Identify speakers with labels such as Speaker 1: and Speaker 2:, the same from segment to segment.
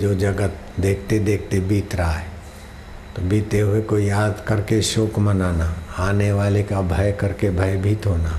Speaker 1: जो जगत देखते देखते बीत रहा है, तो बीते हुए को याद करके शोक मनाना, आने वाले का भय करके भयभीत होना,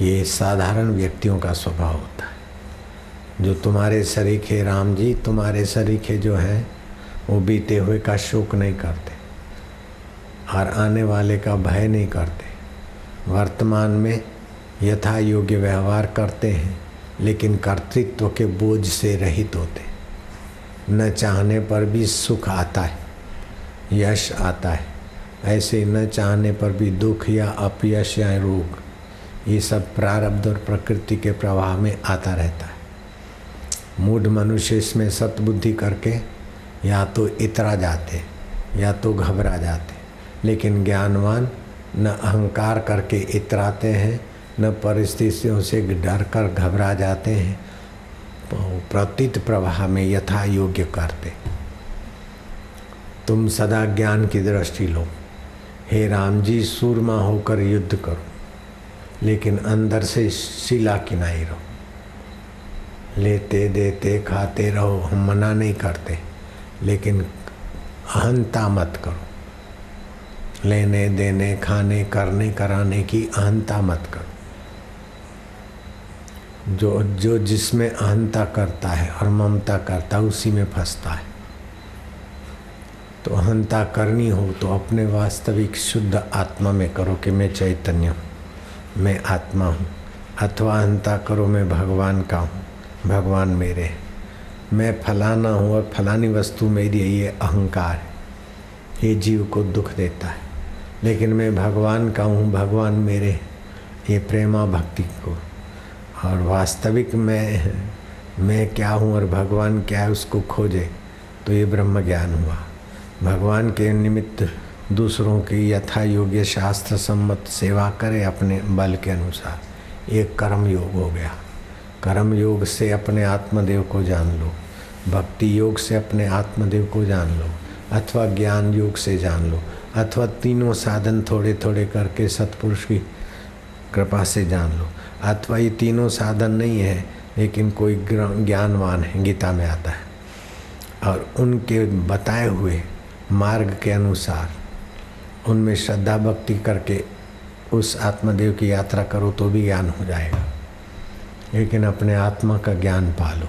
Speaker 1: ये साधारण व्यक्तियों का स्वभाव होता है। जो तुम्हारे सरीखे राम जी, तुम्हारे सरीखे जो हैं वो बीते हुए का शोक नहीं करते और आने वाले का भय नहीं करते। वर्तमान में यथा योग्य व्यवहार करते हैं, लेकिन कर्तृत्व के बोझ से रहित होते। न चाहने पर भी सुख आता है, यश आता है, ऐसे न चाहने पर भी दुख या अपयश या रोग, ये सब प्रारब्ध और प्रकृति के प्रवाह में आता रहता है। मूढ़ मनुष्य इसमें सतबुद्धि करके या तो इतरा जाते या तो घबरा जाते, लेकिन ज्ञानवान न अहंकार करके इतराते हैं, न परिस्थितियों से डर कर घबरा जाते हैं, प्रतीत प्रवाह में यथा योग्य करते। तुम सदा ज्ञान की दृष्टि लो। हे राम जी, सूरमा होकर युद्ध करो, लेकिन अंदर से शिला किनाई रहो। लेते देते खाते रहो, हम मना नहीं करते, लेकिन अहंता मत करो। लेने देने खाने करने कराने की अहंता मत करो। जो जिसमें अहंता करता है और ममता करता है, उसी में फंसता है। तो अहंता करनी हो तो अपने वास्तविक शुद्ध आत्मा में करो कि मैं चैतन्य हूँ, मैं आत्मा हूँ। अथवा अहंता करो मैं भगवान का हूँ, भगवान मेरे हैं, मैं फलाना हूँ और फलानी वस्तु मेरी है, ये अहंकार है, ये जीव को दुख देता है। लेकिन मैं भगवान का हूँ, भगवान मेरे, ये प्रेमा भक्ति को। और वास्तविक मैं क्या हूँ और भगवान क्या है उसको खोजे, तो ये ब्रह्म ज्ञान हुआ। भगवान के निमित्त दूसरों की यथा योग्य शास्त्र सम्मत सेवा करे अपने बल के अनुसार, ये कर्म योग हो गया। कर्म योग से अपने आत्मदेव को जान लो, भक्ति योग से अपने आत्मदेव को जान लो, अथवा ज्ञान योग से जान लो, अथवा तीनों साधन थोड़े थोड़े करके सत्पुरुष की कृपा से जान लो, अथवा ये तीनों साधन नहीं है लेकिन कोई ज्ञानवान है, गीता में आता है, और उनके बताए हुए मार्ग के अनुसार उनमें श्रद्धा भक्ति करके उस आत्मदेव की यात्रा करो तो भी ज्ञान हो जाएगा। लेकिन अपने आत्मा का ज्ञान पालो।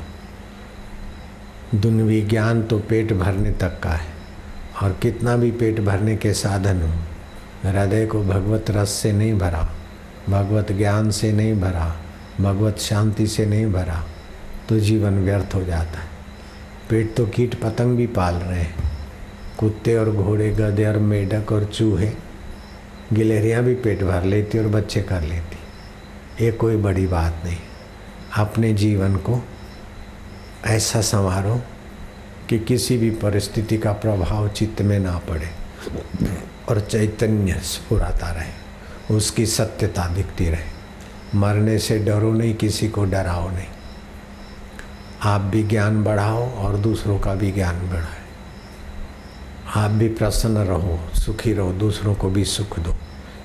Speaker 1: दुनियावी ज्ञान तो पेट भरने तक का है, और कितना भी पेट भरने के साधन हो, हृदय को भगवत रस से नहीं भरा, भगवत ज्ञान से नहीं भरा, भगवत शांति से नहीं भरा, तो जीवन व्यर्थ हो जाता है। पेट तो कीट पतंग भी पाल रहे हैं, कुत्ते और घोड़े, गधे और मेढक और चूहे, गिलहरियाँ भी पेट भर लेती और बच्चे कर लेती। ये कोई बड़ी बात नहीं। अपने जीवन को ऐसा संवारो कि किसी भी परिस्थिति का प्रभाव चित्त में ना पड़े और चैतन्य स्फुराता रहे, उसकी सत्यता दिखती रहे। मरने से डरो नहीं, किसी को डराओ नहीं। आप भी ज्ञान बढ़ाओ और दूसरों का भी ज्ञान बढ़ाए। आप भी प्रसन्न रहो, सुखी रहो, दूसरों को भी सुख दो।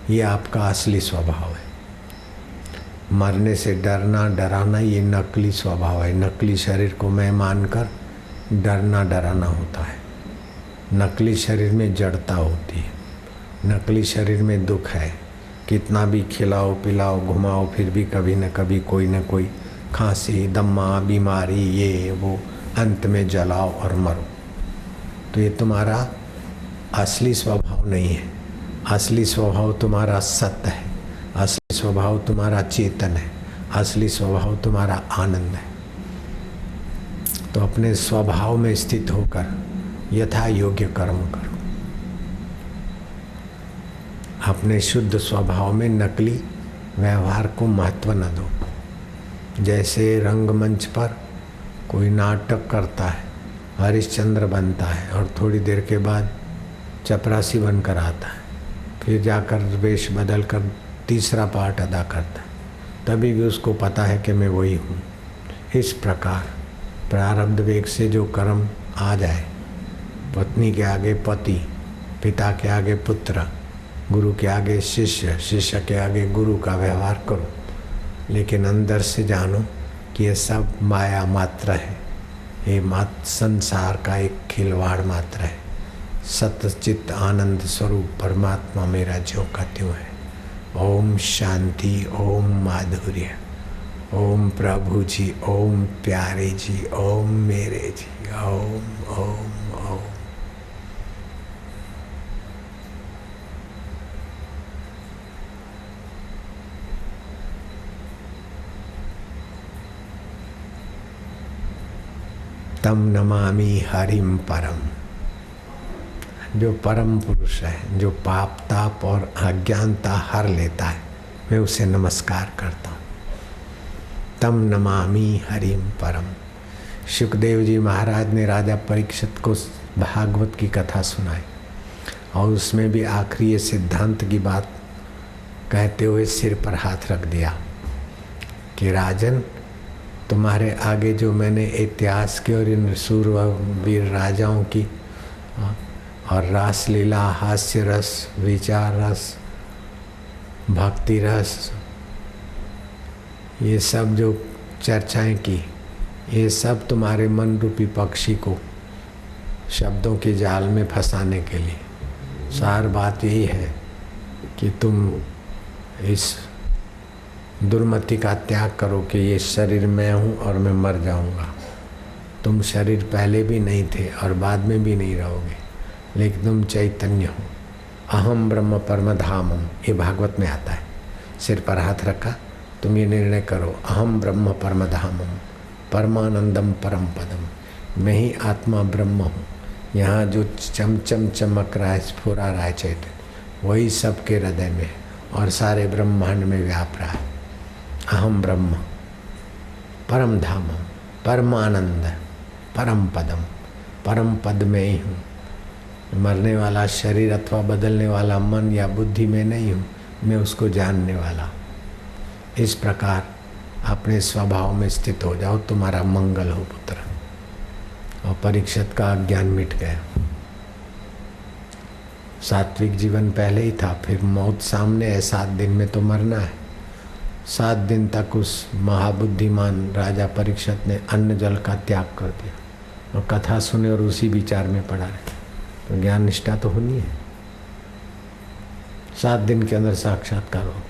Speaker 1: ये आपका असली स्वभाव है। मरने से डरना डराना ये नकली स्वभाव है। नकली शरीर को मैं मानकर डरना डराना होता है। नकली शरीर में जड़ता होती है, नकली शरीर में दुख है। कितना भी खिलाओ पिलाओ घुमाओ, फिर भी कभी न कभी कोई न कोई खांसी दम्मा बीमारी ये वो, अंत में जलाओ और मरो। तो ये तुम्हारा असली स्वभाव नहीं है। असली स्वभाव तुम्हारा सत्य है, असली स्वभाव तुम्हारा चेतन है, असली स्वभाव तुम्हारा आनंद है। तो अपने स्वभाव में स्थित होकर यथा योग्य कर्म करो। अपने शुद्ध स्वभाव में नकली व्यवहार को महत्व न दो। जैसे रंगमंच पर कोई नाटक करता है, हरिश्चंद्र बनता है और थोड़ी देर के बाद चपरासी बनकर आता है, फिर जाकर वेश बदल कर तीसरा पार्ट अदा करता है, तभी भी उसको पता है कि मैं वही हूँ। इस प्रकार प्रारब्ध वेग से जो कर्म आ जाए, पत्नी के आगे पति, पिता के आगे पुत्र, गुरु के आगे शिष्य, शिष्य के आगे गुरु का व्यवहार करो, लेकिन अंदर से जानो कि ये सब माया मात्र है, ये मात संसार का एक खिलवाड़ मात्र है। सतचित आनंद स्वरूप परमात्मा मेरा ज्यों का त्यों है। ओम शांति, ओम माधुर्य, ओम प्रभु जी, ओम प्यारे जी, ओम मेरे जी, ओम ओम ओम। तम नमामि हरिम परम। जो परम पुरुष है, जो पाप ताप और अज्ञानता हर लेता है, मैं उसे नमस्कार करता हूँ। तम नमामि हरिम परम। सुखदेव जी महाराज ने राजा परीक्षित को भागवत की कथा सुनाई और उसमें भी आखिरी ये सिद्धांत की बात कहते हुए सिर पर हाथ रख दिया कि राजन, तुम्हारे आगे जो मैंने इतिहास की और इन सूरवीर राजाओं की और रासलीला, हास्य रस, विचार रस, भक्ति रस, ये सब जो चर्चाएं की, ये सब तुम्हारे मन रूपी पक्षी को शब्दों के जाल में फंसाने के लिए। सार बात यही है कि तुम इस दुर्मति का त्याग करो कि ये शरीर मैं हूँ और मैं मर जाऊँगा। तुम शरीर पहले भी नहीं थे और बाद में भी नहीं रहोगे, लेकिन तुम चैतन्य हो। अहम ब्रह्म परम धामम, ये भागवत में आता है। सिर पर हाथ रखा, तुम ये निर्णय करो, अहम ब्रह्म परम धामम परमानंदम परम पदम। मैं ही आत्मा ब्रह्म हूँ। यहाँ जो चमचम चमक रहा है, स्फुरा रहा है चैतन्य, वही सबके हृदय में और सारे ब्रह्मांड में व्याप रहा है। अहम ब्रह्म परम धामम परमानंद परम पदम। परम पद में ही हूँ। मरने वाला शरीर अथवा बदलने वाला मन या बुद्धि में नहीं हूँ, मैं उसको जानने वाला। इस प्रकार अपने स्वभाव में स्थित हो जाओ, तुम्हारा मंगल हो पुत्र। और परीक्षित का अज्ञान मिट गया। सात्विक जीवन पहले ही था, फिर मौत सामने है। 7 दिन में तो मरना है। 7 दिन तक उस महाबुद्धिमान राजा परीक्षित ने अन्न जल का त्याग कर दिया और कथा सुने और उसी विचार में पड़ा रहे। तो ज्ञान निष्ठा तो होनी है। 7 दिन के अंदर साक्षात्कार हो।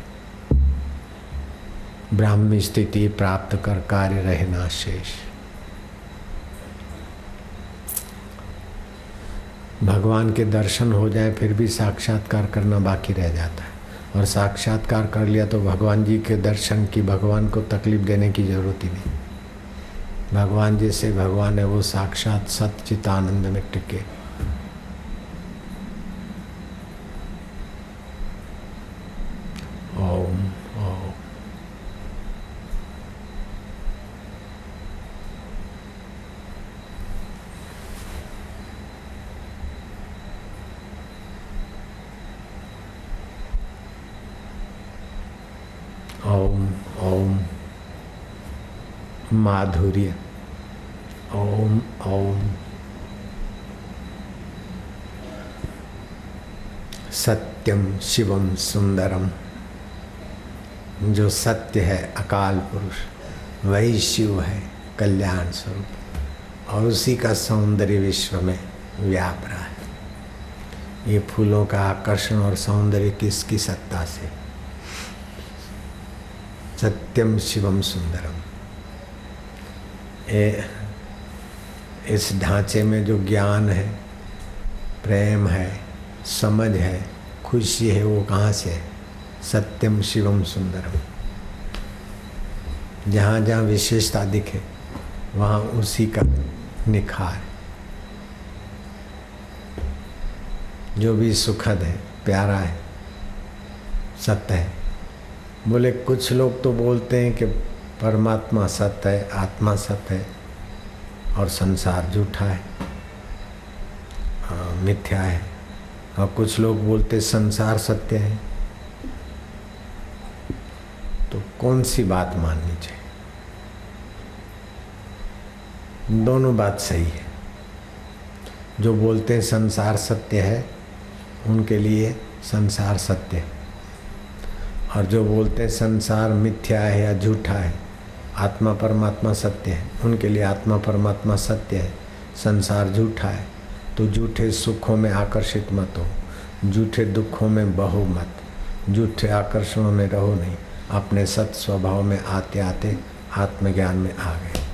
Speaker 1: ब्राह्मी स्थिति प्राप्त कर कार्य रहना शेष। भगवान के दर्शन हो जाए फिर भी साक्षात्कार करना बाकी रह जाता है। और साक्षात्कार कर लिया तो भगवान जी के दर्शन की, भगवान को तकलीफ देने की जरूरत ही नहीं। भगवान जैसे भगवान है वो साक्षात सच्चित आनंद में टिके। ओम ओम। ओम ओम माधुर्य। ओम ओम सत्यम शिवम सुंदरम। जो सत्य है, अकाल पुरुष, वही शिव है, कल्याण स्वरूप, और उसी का सौंदर्य विश्व में व्याप रहा है। ये फूलों का आकर्षण और सौंदर्य किसकी सत्ता से? सत्यम शिवम सुंदरम। इस ढांचे में जो ज्ञान है, प्रेम है, समझ है, खुशी है, वो कहाँ से है? सत्यम शिवम सुंदरम। जहाँ जहाँ विशेषता दिखे वहाँ उसी का निखार। जो भी सुखद है, प्यारा है, सत्य है। बोले कुछ लोग तो बोलते हैं कि परमात्मा सत्य है, आत्मा सत्य है और संसार झूठा है, मिथ्या है। और कुछ लोग बोलते संसार सत्य है। तो कौन सी बात माननी चाहिए? दोनों बात सही है। जो बोलते हैं संसार सत्य है, उनके लिए संसार सत्य है, और जो बोलते हैं संसार मिथ्या है या झूठा है, आत्मा परमात्मा सत्य है, उनके लिए आत्मा परमात्मा सत्य है, संसार झूठा है। तो झूठे सुखों में आकर्षित मत हो, झूठे दुखों में बहो मत, झूठे आकर्षणों में रहो नहीं, अपने सत स्वभाव में आते आते आत्मज्ञान में आ गए।